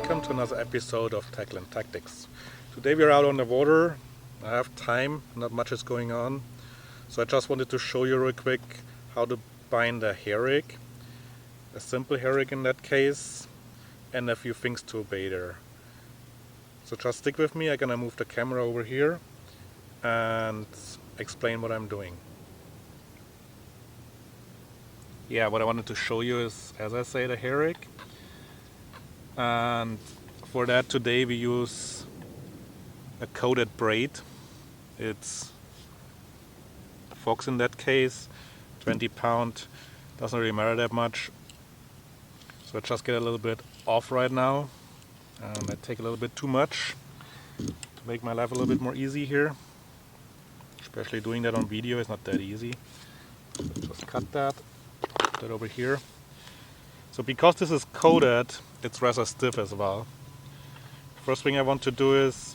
welcome to another episode of Tackle and Tactics. Today we are out on the water. I have time, not much is going on. So I just wanted to show you real quick how to bind a hair rig. A simple hair rig in that case, and a few things to obey there. So just stick with me, I'm gonna move the camera over here and explain what I'm doing. Yeah, what I wanted to show you is, as I say, the hair rig. And for that today we use a coated braid. It's a Fox in that case, 20 pound, doesn't really matter that much. So I just get a little bit off right now, and I take a little bit too much to make my life a little bit more easy here. Especially doing that on video is not that easy. Just cut that, put that over here. So because this is coated, it's rather stiff as well. First thing I want to do is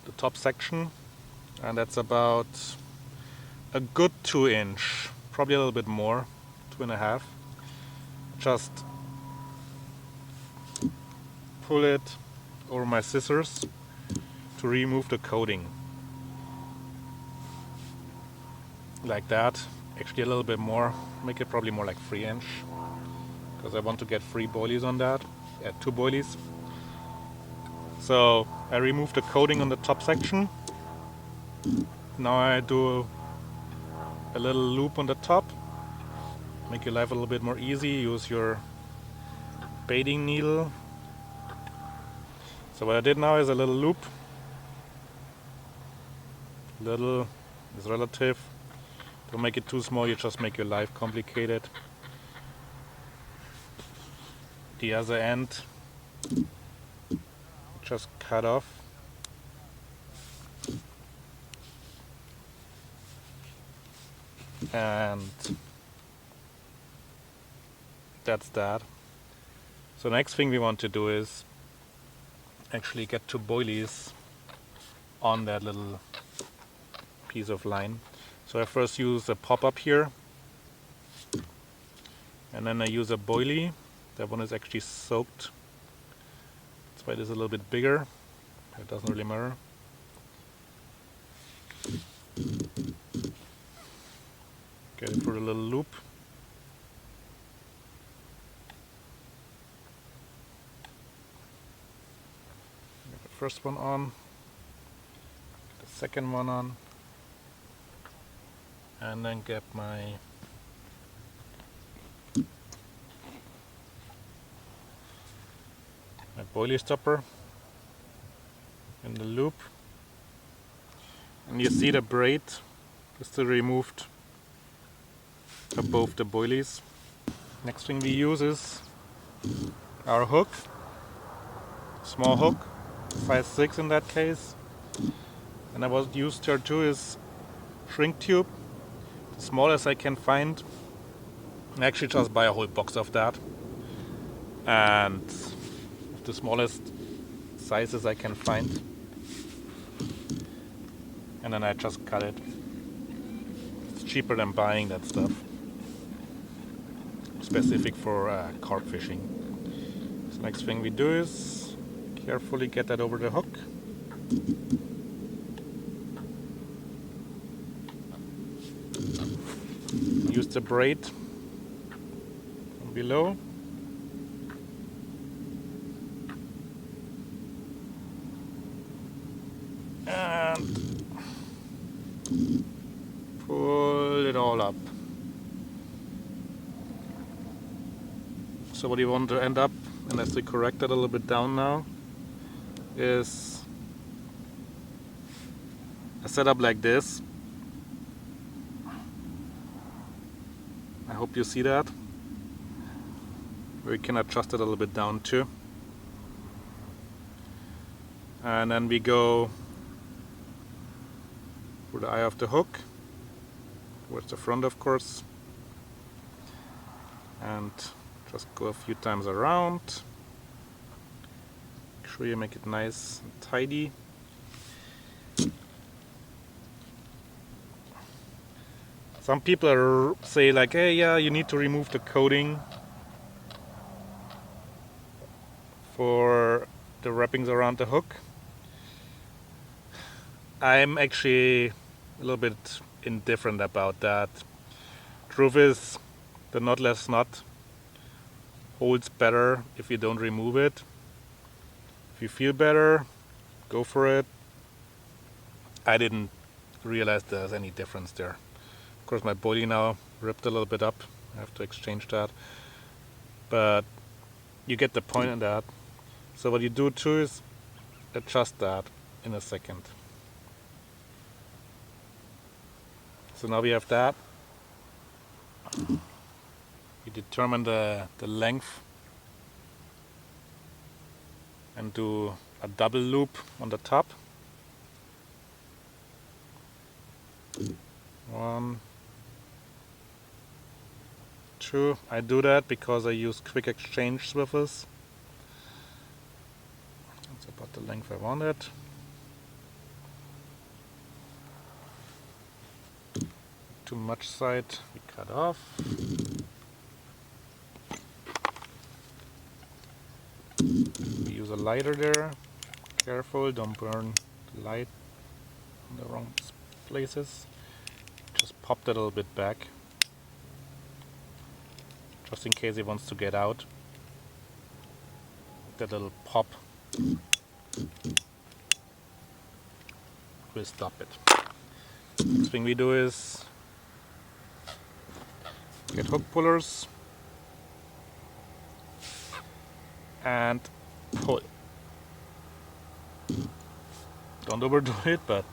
the top section, and that's about a good 2 inch, probably a little bit more, 2.5. Just pull it over my scissors to remove the coating. Like that, actually a little bit more, make it probably more like 3 inch. Because I want to get 3 boilies on that, 2 boilies. So I remove the coating on the top section. Now I do a little loop on the top, make your life a little bit more easy. Use your baiting needle. So what I did now is a little loop. Little is relative. Don't make it too small, you just make your life complicated. The other end just cut off. And that's that. So next thing we want to do is actually get 2 boilies on that little piece of line. So I first use a pop-up here, and then I use a boilie. That one is actually soaked. That's why it is a little bit bigger. It doesn't really matter. Get it for a little loop. Get the first one on. Get the second one on. And then get my boilie stopper in the loop, and you see the braid is still removed above the boilies. Next thing we use is our hook, small hook, 5/6 in that case, and I was used here too is shrink tube, the smallest I can find. I actually just buy a whole box of that, and the smallest sizes I can find, and then I just cut it. It's cheaper than buying that stuff, specific for carp fishing. So next thing we do is carefully get that over the hook. Use the braid from below. And pull it all up. So what you want to end up, and as we correct that a little bit down now, is a setup like this. I hope you see that. We can adjust it a little bit down too. And then we go for the eye of the hook, towards the front of course, and just go a few times around. Make sure you make it nice and tidy. Some people say like, hey, yeah, you need to remove the coating for the wrappings around the hook. I'm actually a little bit indifferent about that. Truth is, the knotless knot holds better if you don't remove it. If you feel better, go for it. I didn't realize there's any difference there. Of course, my body now ripped a little bit up. I have to exchange that. But you get the point in that. So what you do too is adjust that in a second. So now we have that. You determine the length and do a double loop on the top. 1, 2. I do that because I use quick exchange swivels. That's about the length I wanted. Too much side we cut off. We use a lighter there. Careful, don't burn the light in the wrong places. Just pop that a little bit back, just in case it wants to get out. That little pop will stop it. Next thing we do is get hook pullers and pull. Don't overdo it, but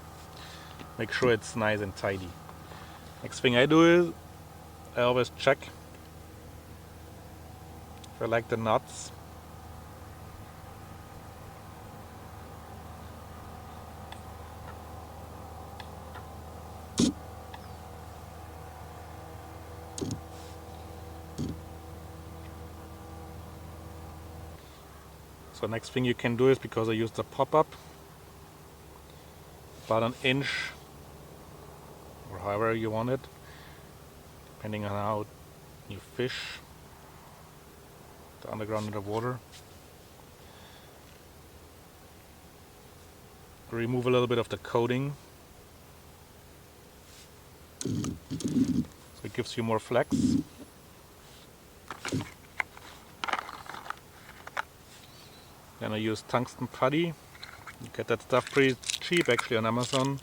make sure it's nice and tidy. Next thing I do is I always check if I like the knots. So next thing you can do is, because I used the pop-up, about 1 inch or however you want it, depending on how you fish the underground in the water. Remove a little bit of the coating so it gives you more flex. Then I use tungsten putty. You get that stuff pretty cheap actually on Amazon.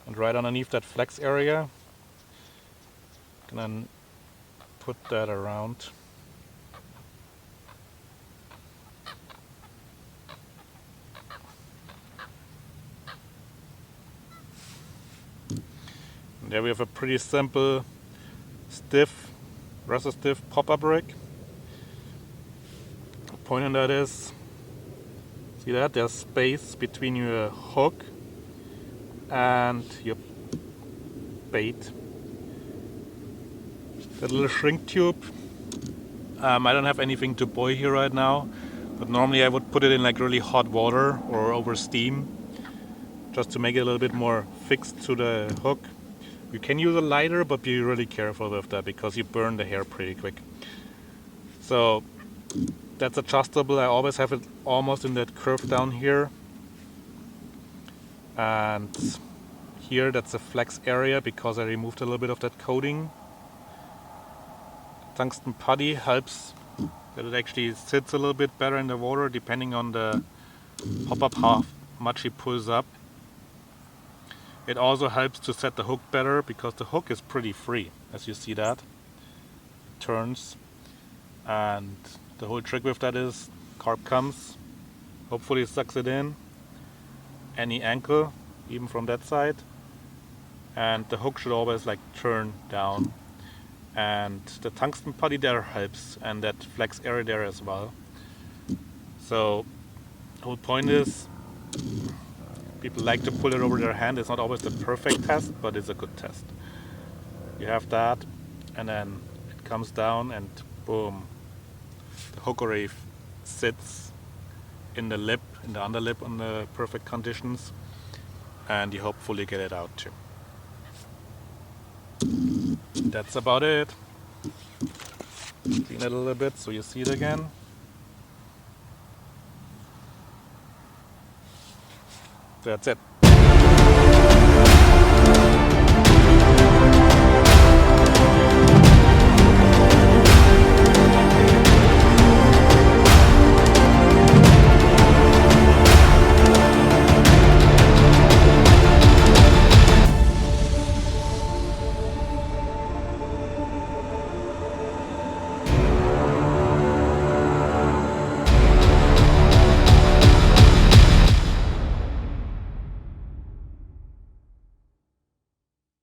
And right underneath that flex area, and then put that around. And there we have a pretty simple, stiff, rather stiff pop-up rig. The point in that is, see that? There's space between your hook and your bait. That little shrink tube, I don't have anything to boil here right now, but normally I would put it in like really hot water or over steam, just to make it a little bit more fixed to the hook. You can use a lighter, but be really careful with that because you burn the hair pretty quick. So that's adjustable. I always have it almost in that curve down here. And here that's a flex area because I removed a little bit of that coating. Tungsten putty helps that it actually sits a little bit better in the water depending on the pop-up, how much it pulls up. It also helps to set the hook better because the hook is pretty free, as you see that. It turns, and the whole trick with that is carp comes, hopefully sucks it in, any ankle, even from that side, and the hook should always like turn down. And the tungsten putty there helps, and that flex area there as well. So the whole point is, People like to pull it over their hand. It's not always the perfect test, but it's a good test. You have that, and then it comes down and boom, the hook already sits in the lip, in the underlip on the perfect conditions, and you hopefully get it out too. That's about it. Clean it a little bit so you see it again. That's it.